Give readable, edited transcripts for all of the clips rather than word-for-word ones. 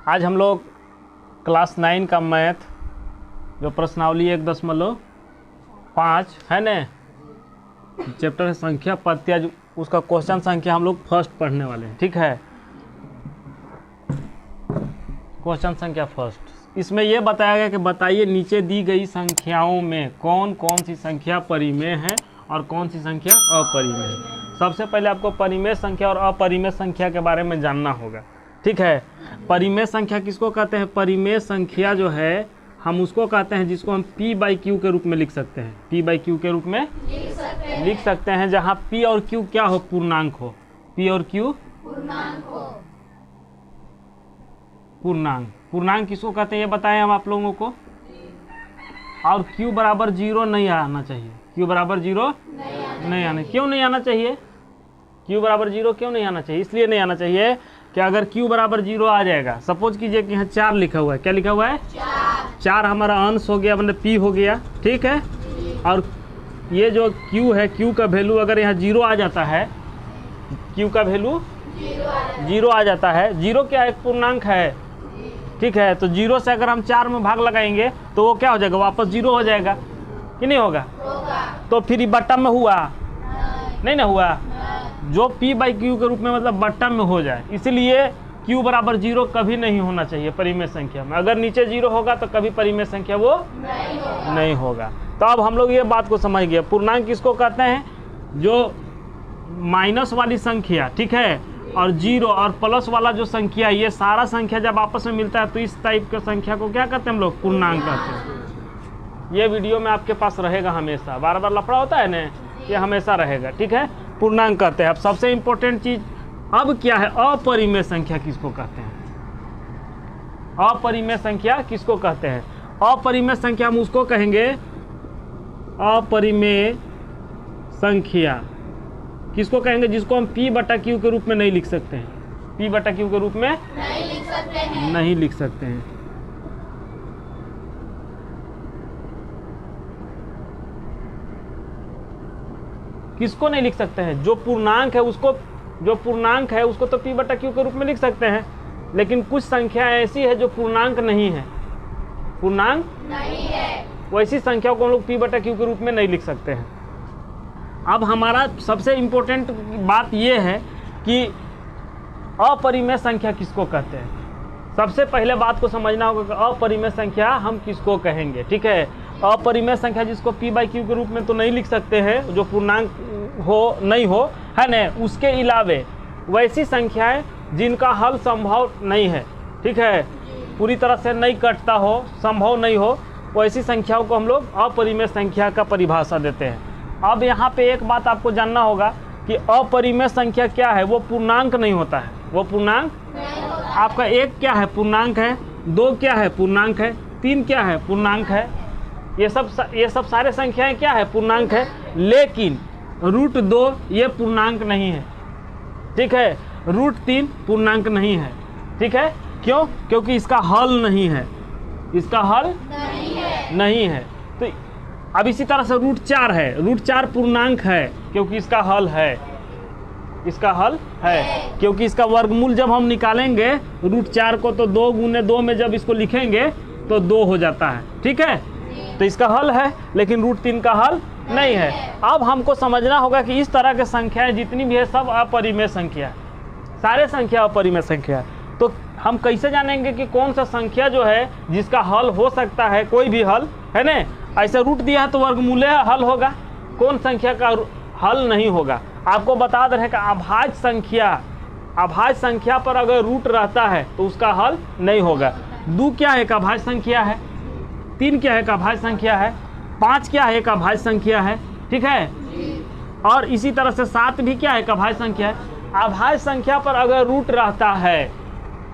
आज हम लोग क्लास 9 का मैथ जो प्रश्नावली 1.5 है न, चैप्टर है संख्या प्रत्यय, उसका क्वेश्चन संख्या हम लोग फर्स्ट पढ़ने वाले हैं। ठीक है, क्वेश्चन संख्या फर्स्ट। इसमें यह बताया गया कि बताइए नीचे दी गई संख्याओं में कौन कौन सी संख्या परिमेय है और कौन सी संख्या अपरिमेय है। सबसे पहले आपको परिमेय संख्या और अपरिमेय संख्या के बारे में जानना होगा। ठीक है, परिमेय संख्या किसको कहते हैं? परिमेय संख्या जो है हम उसको कहते हैं जिसको हम p/q के रूप में लिख सकते हैं। p/q के रूप में लिख सकते हैं जहाँ p और q क्या हो? पूर्णांक हो। p और q पूर्णांक किसको कहते हैं ये बताएं हम आप लोगों को। और q बराबर 0 नहीं आना चाहिए। q बराबर 0 नहीं आना। क्यों नहीं आना चाहिए? q बराबर 0 क्यों नहीं आना चाहिए? इसलिए नहीं आना चाहिए कि अगर q बराबर 0 आ जाएगा, सपोज कीजिए कि यहाँ 4 लिखा हुआ है। क्या लिखा हुआ है? 4 हमारा अंश हो गया, मतलब p हो गया। ठीक है, और ये जो q है, q का वैल्यू अगर यहाँ 0 आ जाता है, q का वैल्यू 0 आ जाता है। 0 क्या एक पूर्णांक है। ठीक है, तो 0 से अगर हम 4 में भाग लगाएंगे तो वो क्या हो जाएगा? वापस 0 हो जाएगा कि नहीं होगा? तो फिर ये बट्टा में हुआ नहीं ना हुआ। जो p/q के रूप में मतलब बट्टा में हो जाए, इसलिए q बराबर 0 कभी नहीं होना चाहिए परिमेय संख्या में। अगर नीचे 0 होगा तो कभी परिमेय संख्या वो नहीं होगा। तो अब हम लोग ये बात को समझ गए। पूर्णांक किसको कहते हैं? जो माइनस वाली संख्या, ठीक है, और 0 और प्लस वाला जो संख्या, ये सारा संख्या जब आपस में मिलता है तो इस टाइप के संख्या को क्या कहते हैं हम लोग? पूर्णांक कहते हैं। ये वीडियो में आपके पास रहेगा हमेशा, बार बार लफड़ा होता है ना, ये हमेशा रहेगा। ठीक है, पूर्णांक कहते हैं। अब सबसे इंपॉर्टेंट चीज अब क्या है? अपरिमेय संख्या किसको कहते हैं? अपरिमेय संख्या किसको कहते हैं? अपरिमेय संख्या हम उसको कहेंगे, अपरिमेय संख्या किसको कहेंगे? जिसको हम p/q के रूप में नहीं लिख सकते हैं। p/q के रूप में नहीं लिख सकते हैं। किसको नहीं लिख सकते हैं? जो पूर्णांक है उसको, तो p/q के रूप में लिख सकते हैं। लेकिन कुछ संख्या ऐसी है जो पूर्णांक नहीं है, वैसी संख्या को हम लोग p/q के रूप में नहीं लिख सकते हैं। अब हमारा सबसे इम्पोर्टेंट बात यह है कि अपरिमेय संख्या किसको कहते हैं। सबसे पहले बात को समझना होगा कि अपरिमेय संख्या हम किसको कहेंगे। ठीक है, अपरिमेय संख्या जिसको p/q के रूप में तो नहीं लिख सकते हैं, जो पूर्णांक हो नहीं हो, है ना। उसके अलावे वैसी संख्याएं जिनका हल संभव नहीं है, ठीक है, पूरी तरह से नहीं कटता हो, संभव नहीं हो, वैसी संख्याओं को हम लोग अपरिमेय संख्या का परिभाषा देते हैं। अब यहाँ पे एक बात आपको जानना होगा कि अपरिमेय संख्या क्या है? वो पूर्णांक नहीं होता है। वो पूर्णांक आपका 1 क्या है? पूर्णांक है। 2 क्या है? पूर्णांक है। 3 क्या है? पूर्णांक है। ये सब सारे संख्याएं क्या है? पूर्णांक है। लेकिन √2 ये पूर्णांक नहीं है। ठीक है, √3 पूर्णांक नहीं है। ठीक है, क्यों? क्योंकि इसका हल नहीं है। इसका हल नहीं है। तो अब इसी तरह से √4 है। √4 पूर्णांक है क्योंकि इसका हल है। इसका हल है क्योंकि इसका वर्गमूल जब हम निकालेंगे √4 को, तो 2 × 2 में जब इसको लिखेंगे तो 2 हो जाता है। ठीक है, तो इसका हल है, लेकिन √3 का हल नहीं है। अब हमको समझना होगा कि इस तरह की संख्याएं जितनी भी है सब अपरिमेय संख्या है। सारे संख्या अपरिमेय संख्या है। तो हम कैसे जानेंगे कि कौन सा संख्या जो है जिसका हल हो सकता है? कोई भी हल है ना। ऐसे रूट दिया है तो वर्गमूल हल होगा, कौन संख्या का हल नहीं होगा। आपको बता दे रहे कि अभाज्य संख्या पर अगर रूट रहता है तो उसका हल नहीं होगा। 2 क्या है? एक अभाज्य संख्या है। 3 क्या है? एक अभाज्य संख्या है। 5 क्या है? एक अभाज्य संख्या है। ठीक है, और इसी तरह से 7 भी क्या है? एक अभाज्य संख्या है। अभाज्य संख्या पर अगर रूट रहता है,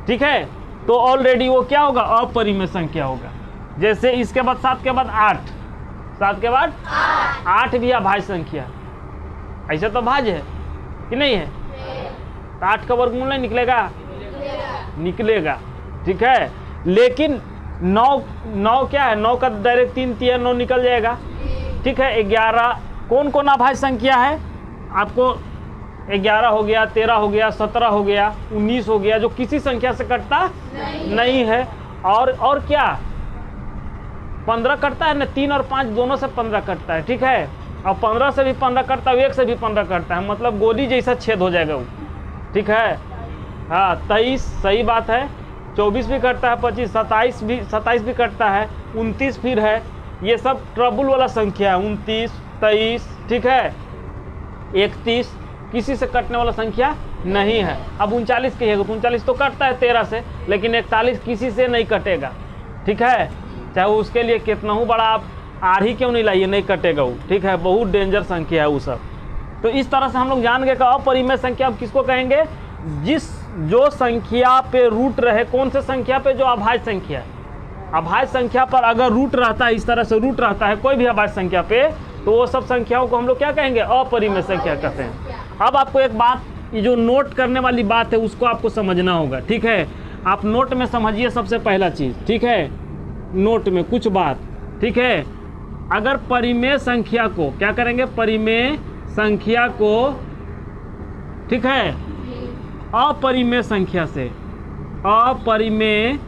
ठीक है, तो ऑलरेडी वो क्या होगा? अपरिमेय संख्या होगा। जैसे इसके बाद 7 के बाद 8, 7 के बाद 8 भी अभाज्य संख्या। ऐसा तो भाज्य है कि नहीं है? तो 8 का वर्गमूल नहीं निकलेगा। ठीक है, लेकिन 9 क्या है? 9 का डायरेक्ट 3 3 9 निकल जाएगा। ठीक है, 11 कौन अभाज्य संख्या है? आपको 11 हो गया, 13 हो गया, 17 हो गया, 19 हो गया, जो किसी संख्या से कटता नहीं है। और क्या 15 कटता है ना, 3 और 5 दोनों से 15 कटता है, ठीक है। और 15 से भी 15 कटता है, 1 से भी 15 कटता है, मतलब गोली जैसा छेद हो जाएगा वो, ठीक है। हाँ 23 सही बात है, 24 भी कटता है, 25, 27 भी कटता है, 29 फिर है, ये सब ट्रबल वाला संख्या है। 29, 23, ठीक है, 31 किसी से कटने वाला संख्या नहीं है। अब 39 कहिएगा, 39 तो कटता है 13 से, लेकिन 41 किसी से नहीं कटेगा, ठीक है। चाहे वो उसके लिए कितना ही बड़ा आप आर ही क्यों नहीं लाइए, नहीं कटेगा वो, ठीक है। बहुत डेंजर संख्या है वो सब। तो इस तरह से हम लोग जान गए कि अपरिमेय संख्या अब किसको कहेंगे, जो संख्या पे रूट रहे। कौन से संख्या पे, जो अभाज्य संख्या है। अभाज्य संख्या पर अगर रूट रहता है, इस तरह से रूट रहता है कोई भी अभाज्य संख्या पे, तो वो सब संख्याओं को हम लोग क्या कहेंगे, अपरिमेय संख्या कहते हैं। अब आपको एक बात, ये जो नोट करने वाली बात है उसको आपको समझना होगा, ठीक है। आप नोट में समझिए सबसे पहला चीज़, ठीक है। नोट में कुछ बात, ठीक है। अगर परिमेय संख्या को क्या करेंगे, परिमेय संख्या को, ठीक है, अपरिमेय संख्या से, अपरिमेय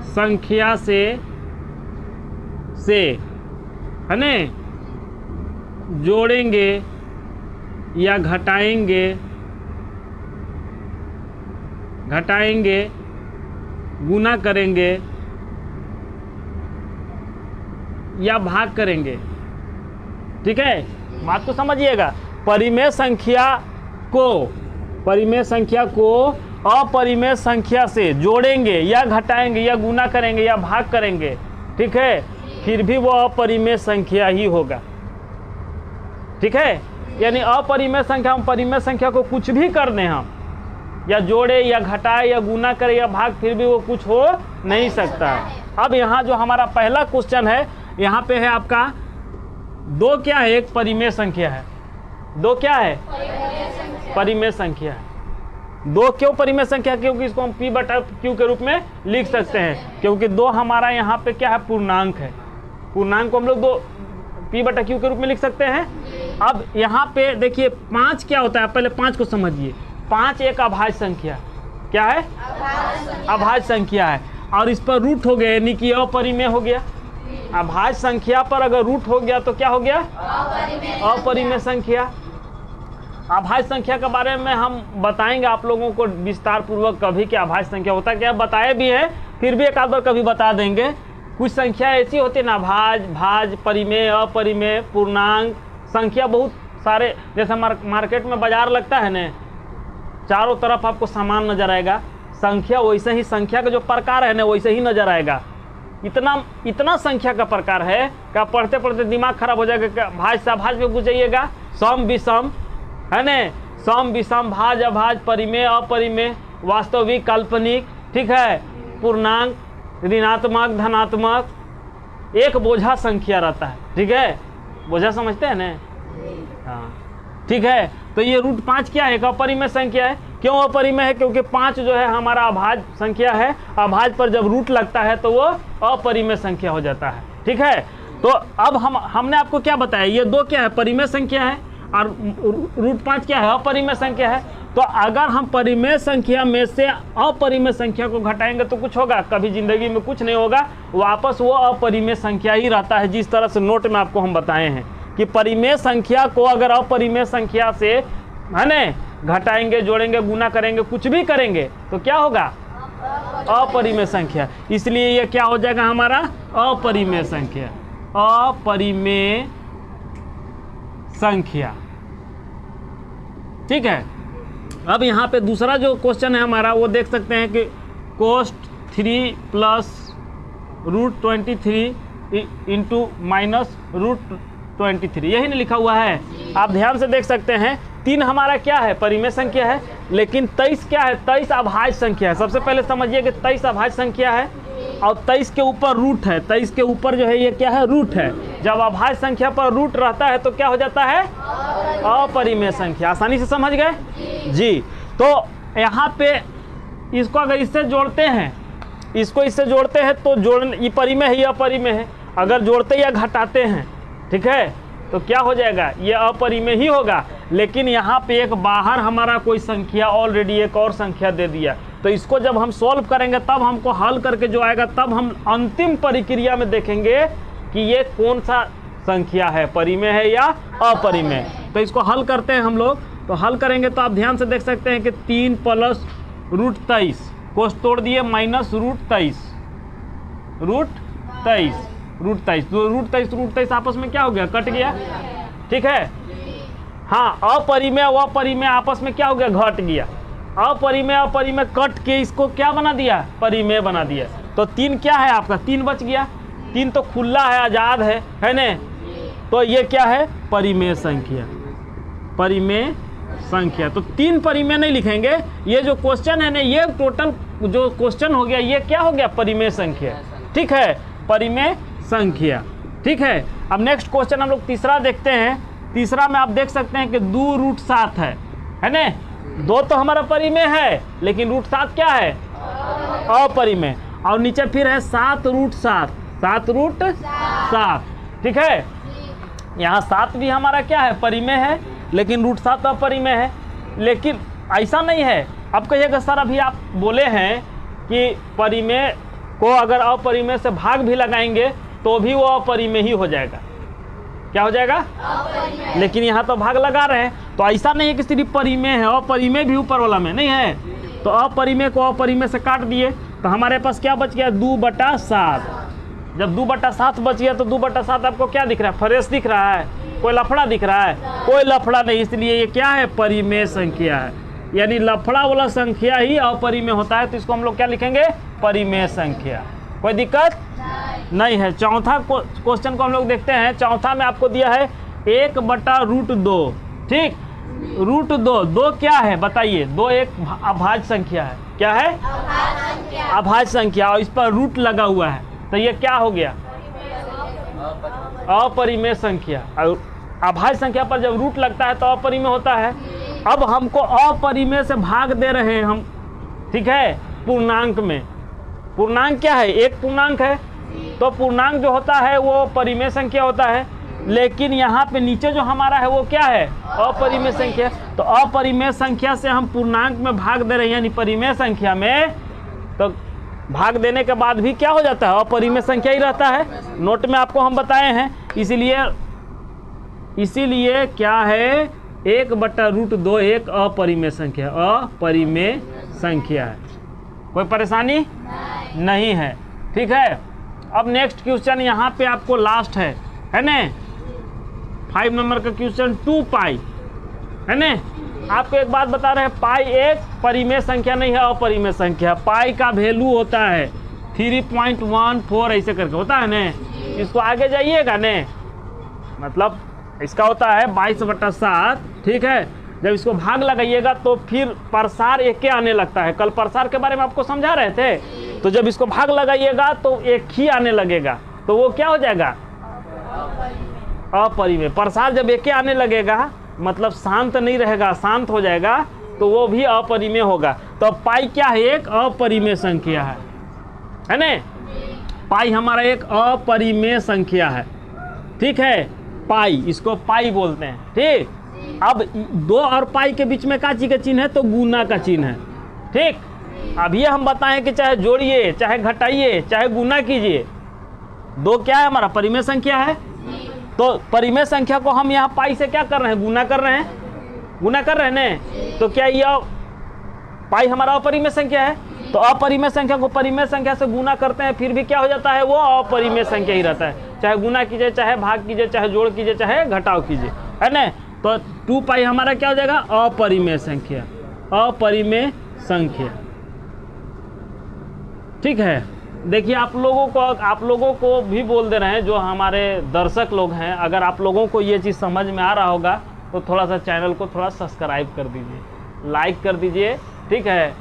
संख्या से है ना, जोड़ेंगे या घटाएंगे, गुना करेंगे या भाग करेंगे, ठीक है। बात को समझिएगा। परिमेय संख्या को अपरिमेय संख्या से जोड़ेंगे या घटाएंगे या गुना करेंगे या भाग करेंगे, ठीक है, फिर भी वो अपरिमेय संख्या ही होगा, ठीक है। यानी अपरिमेय संख्या, हम परिमेय संख्या को कुछ भी कर दें हम, या जोड़े या घटाए या गुना करे या भाग, फिर भी वो कुछ हो नहीं सकता है। अब यहाँ जो हमारा पहला क्वेश्चन है, यहाँ पे है आपका 2 क्या है, एक परिमेय संख्या है। 2 क्या है, परिमेय संख्या है। 2 क्यों परिमेय संख्या, क्योंकि इसको हम P/Q के रूप में लिख सकते हैं, क्योंकि 2 हमारा यहाँ पे क्या है, पूर्णांक है। पूर्णांक को हम लोग 2 P/Q के रूप में लिख सकते हैं। अब यहाँ पे देखिए 5 क्या होता है, पहले 5 को समझिए। 5 एक अभाज्य संख्या, क्या है, अभाज्य संख्या है, और इस पर रूट हो गया, यानी कि अपरिमेय हो गया। अभाज्य संख्या पर अगर रूट हो गया तो क्या हो गया, अपरिमेय संख्या। अभाज्य संख्या के बारे में हम बताएंगे आप लोगों को विस्तार पूर्वक कभी, कि अभाज्य संख्या होता क्या, बताए भी है, फिर भी एक आध बार कभी बता देंगे। कुछ संख्या ऐसी होती है ना, भाज्य, परिमेय, अपरिमेय, पूर्णांक संख्या, बहुत सारे। जैसे मार्केट में बाजार लगता है ना, चारों तरफ आपको सामान नजर आएगा, संख्या वैसे ही, संख्या का जो प्रकार है ना वैसे ही नजर आएगा। इतना संख्या का प्रकार है कि पढ़ते पढ़ते दिमाग खराब हो जाएगा। भाज्य से अभाज्य पे घुस जाइएगा, सम विषम है ना, सम विषम, भाज्य अभाज्य, परिमेय अपरिमेय, वास्तविक काल्पनिक, ठीक है, पूर्णांक, ऋणात्मक धनात्मक, एक बोझा संख्या रहता है, ठीक है। बोझा समझते हैं ना, हाँ, ठीक है। तो ये रूट 5 क्या है, एक अपरिमेय संख्या है। क्यों अपरिमेय है, क्योंकि 5 जो है हमारा अभाज्य संख्या है। अभाज्य पर जब रूट लगता है तो वो अपरिमेय संख्या हो जाता है, ठीक है। तो अब हमने आपको क्या बताया, ये 2 क्या है, परिमेय संख्या है, और रूट 5 क्या है, अपरिमेय संख्या है। तो अगर हम परिमेय संख्या में से अपरिमेय संख्या को घटाएंगे तो कुछ होगा, कभी जिंदगी में कुछ नहीं होगा, वापस वो अपरिमेय संख्या ही रहता है। जिस तरह से नोट में आपको हम बताए हैं कि परिमेय संख्या को अगर अपरिमेय संख्या से, है ना, घटाएंगे, जोड़ेंगे, गुना करेंगे, कुछ भी करेंगे तो क्या होगा, अपरिमेय संख्या। इसलिए ये क्या हो जाएगा हमारा, अपरिमेय संख्या, अपरिमेय संख्या, ठीक है। अब यहाँ पे दूसरा जो क्वेश्चन है हमारा, वो देख सकते हैं कि cost 3 plus root 23 into minus root 23, यही नहीं लिखा हुआ है। आप ध्यान से देख सकते हैं, 3 हमारा क्या है, परिमेय संख्या है, लेकिन 23 क्या है, 23 अभाज्य संख्या है। सबसे पहले समझिए कि 23 अभाज्य संख्या है, और 23 के ऊपर रूट है। 23 के ऊपर जो है ये क्या है, रूट है। जब अभाज्य संख्या पर रूट रहता है तो क्या हो जाता है, अपरिमेय संख्या। आसानी से समझ गए जी। तो यहाँ पे इसको अगर इससे जोड़ते हैं, इसको इससे जोड़ते हैं तो ये परिमेय है, ये अपरिमेय है। अगर जोड़ते या घटाते हैं, ठीक है, तो क्या हो जाएगा, ये अपरिमेय ही होगा। लेकिन यहाँ पे एक बाहर हमारा कोई संख्या ऑलरेडी एक और संख्या दे दिया, तो इसको जब हम सॉल्व करेंगे तब हमको हल करके जो आएगा तब हम अंतिम प्रक्रिया में देखेंगे कि ये कौन सा संख्या है, परिमेय है या अपरिमेय। तो इसको हल करते हैं हम लोग। तो हल करेंगे तो आप ध्यान से देख सकते हैं कि 3 + √23 को तोड़ दिए माइनस √23 तो √23 आपस में क्या हो गया, कट गया। ठीक है, हाँ, अपरिमेय व परिमेय आपस में क्या हो गया, घट गया। अपरिमेय कट के इसको क्या बना दिया, परिमेय बना दिया। तो 3 क्या है आपका, 3 बच गया। 3 तो खुला है, आज़ाद है ना। तो ये क्या है, परिमेय संख्या, परिमेय संख्या। तो 3 परिमेय नहीं लिखेंगे, ये जो क्वेश्चन है ना, ये टोटल जो क्वेश्चन हो गया ये क्या हो गया, परिमेय संख्या। ठीक है, परिमेय संख्या। ठीक है, अब नेक्स्ट क्वेश्चन हम लोग तीसरा देखते हैं। तीसरा में आप देख सकते हैं कि 2√7 है ना। 2 तो हमारा परिमेय है, लेकिन √7 क्या है, अपरिमेय। और नीचे फिर है 7√7 ठीक है, यहाँ 7 भी हमारा क्या है, परिमेय है, लेकिन √7 अपरिमेय है। लेकिन ऐसा नहीं है। अब कहिएगा सर अभी आप बोले हैं कि परिमेय को अगर अपरिमेय से भाग भी लगाएंगे तो भी वो अपरिमेय ही हो जाएगा। क्या हो जाएगा, लेकिन यहाँ तो भाग लगा रहे हैं, तो ऐसा नहीं है कि सिर्फ परिमेय है, अपरिमेय भी ऊपर वाला में नहीं है। तो अपरिमेय को अपरिमेय से काट दिए तो हमारे पास क्या बच गया, 2/7। जब 2/7 बच गया तो 2/7 आपको क्या दिख रहा है, फ्रेश दिख रहा है, कोई लफड़ा दिख रहा है, कोई लफड़ा नहीं। इसलिए ये क्या है, परिमेय संख्या है। यानी लफड़ा वाला संख्या ही अपरिमेय होता है, तो इसको हम लोग क्या लिखेंगे, परिमेय संख्या। कोई दिक्कत नहीं है। चौथा क्वेश्चन को हम लोग देखते हैं। चौथा में आपको दिया है 1/√2। ठीक, √2 क्या है बताइए, 2 एक अभाज्य संख्या है। क्या है, अभाज्य संख्या, और इस पर रूट लगा हुआ है, तो ये क्या हो गया, अपरिमेय संख्या। और अभाज्य संख्या पर जब रूट लगता है तो अपरिमेय होता है। अब हमको अपरिमेय से भाग दे रहे हैं हम, ठीक है, पूर्णांक में। पूर्णांक क्या है, एक पूर्णांक है, तो पूर्णांक जो होता है वो परिमेय संख्या होता है। लेकिन यहाँ पे नीचे जो हमारा है वो क्या है, अपरिमेय संख्या। तो अपरिमेय संख्या से हम पूर्णांक में भाग दे रहे हैं, यानी परिमेय संख्या में, तो भाग देने के बाद भी क्या हो जाता है, अपरिमेय संख्या ही रहता है। नोट में आपको हम बताए हैं। इसीलिए क्या है, 1/√2 एक अपरिमेय संख्या, अपरिमेय संख्या है। कोई परेशानी नहीं है। ठीक है, अब नेक्स्ट क्वेश्चन यहाँ पे आपको लास्ट है ना, 5 नंबर का क्वेश्चन, 2π है ना। आपको एक बात बता रहे हैं, पाई एक परिमेय संख्या नहीं है, अपरिमेय संख्या। पाई का वैल्यू होता है 3.14 ऐसे करके होता है ना। इसको आगे जाइएगा ने, मतलब इसका होता है 22/7। ठीक है, जब इसको भाग लगाइएगा तो फिर प्रसार एक के आने लगता है। कल प्रसार के बारे में आपको समझा रहे थे। तो जब इसको भाग लगाइएगा तो एक ही आने लगेगा, तो वो क्या हो जाएगा, अपरिमेय। प्रसार जब एक के आने लगेगा मतलब शांत नहीं रहेगा, शांत हो जाएगा, तो वो भी अपरिमेय होगा। तो पाई क्या है, एक अपरिमेय संख्या है ना। पाई हमारा एक अपरिमेय संख्या है। ठीक है, पाई, इसको पाई बोलते हैं। ठीक, अब 2 और पाई के बीच में क्या चीज का चिन्ह है, तो गुना का चिन्ह है। ठीक, अब ये हम बताएं कि चाहे जोड़िए, चाहे घटाइए, चाहे गुना कीजिए, 2 क्या है, हमारा परिमेय संख्या है। तो परिमेय संख्या को हम यहाँ पाई से क्या कर रहे हैं, गुना कर रहे हैं, गुना कर रहे हैं ना। तो क्या ये पाई हमारा अपरिमेय संख्या है। तो अपरिमेय संख्या को परिमेय संख्या से गुना करते हैं, फिर भी क्या हो जाता है, वो अपरिमेय संख्या ही रहता है। चाहे गुना कीजिए, चाहे भाग कीजिए, चाहे जोड़ कीजिए, चाहे घटाव कीजिए, है ना। तो 2π हमारा क्या हो जाएगा, अपरिमेय संख्या, अपरिमेय संख्या। ठीक है, देखिए आप लोगों को भी बोल दे रहे हैं, जो हमारे दर्शक लोग हैं, अगर आप लोगों को ये चीज़ समझ में आ रहा होगा तो थोड़ा सा चैनल को थोड़ा सब्सक्राइब कर दीजिए, लाइक कर दीजिए। ठीक है,